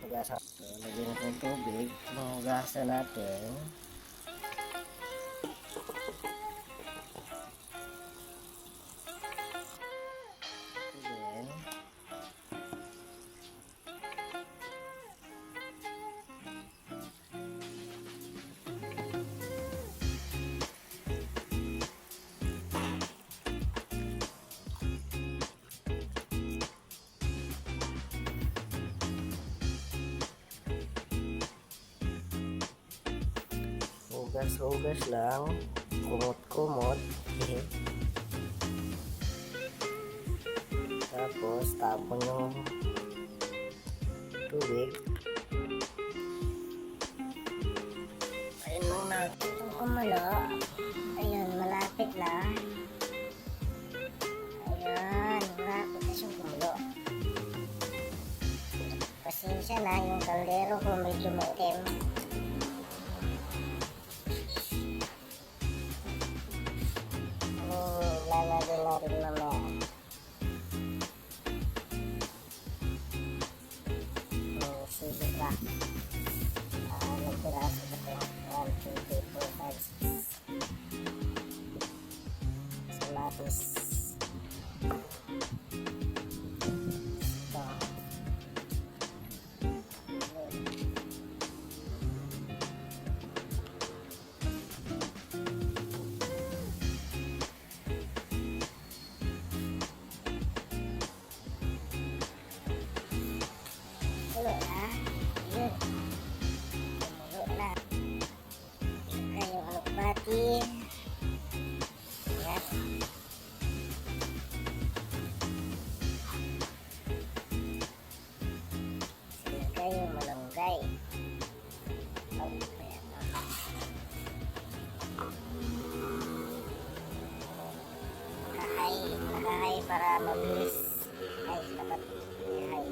Hugasan. So, lagyan natin ng tubig. Hugasan natin. Then, hugas-hugas lang, kumot-kumot. Tapos tapon yung tubig. Ayun lang natin itong kumulo. Ayun, malapit na. Ayun, malapit na siyang kumulo. Pasensya na yung kaldero ko medyo maitim. Lalagyan natin mamaya. Sige ba? Nagpiraso na ito. 1, 2, 3, 4, 5, 6. Salatis. Ito. Tulo na. Yun. Tumulo na. Ilagay yung alokbati. Yan. Ilagay yung malunggay. Ayan. Nakahay para mabilis. Ay, dapat nakahay.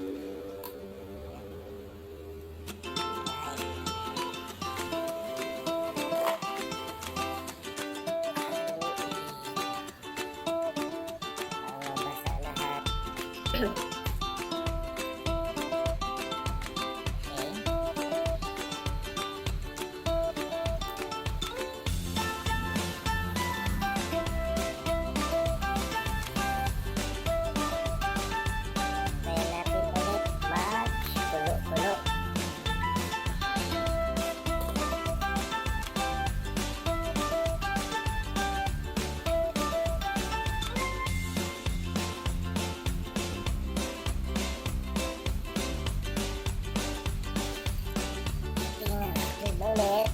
Ulit.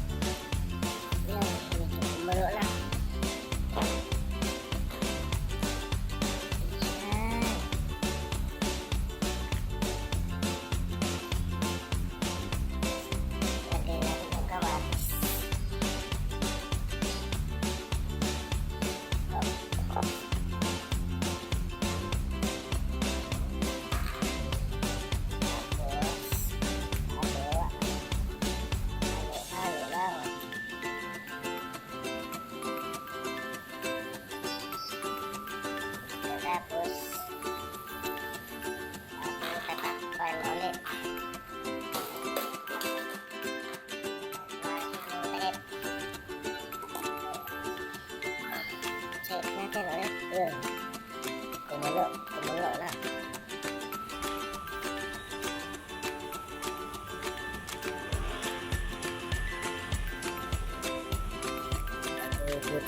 Yan, medyo kumalo na. Yan. Lagay natin ang kamatis. Tapos tatakpan ulit. Check natin ulit. Yun. Kumulo na.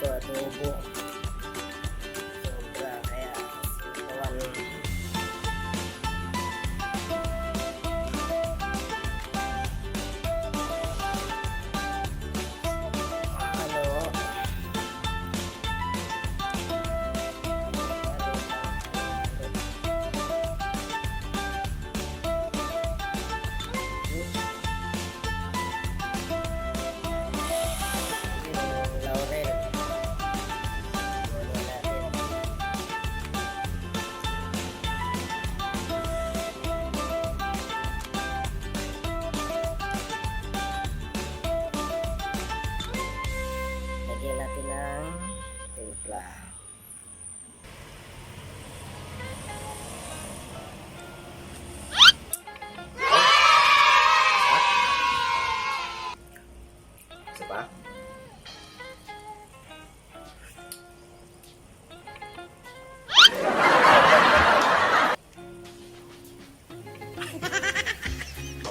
Adobo. Sobra kaya laurel.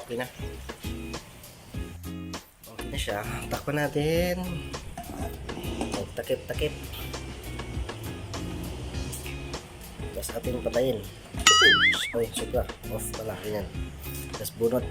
Okay na. Okay na siya. Takpan natin. Takip-takip. Tapos ating patayin. Oy, sobra. Off pala. Ganyan. Tapos bunot.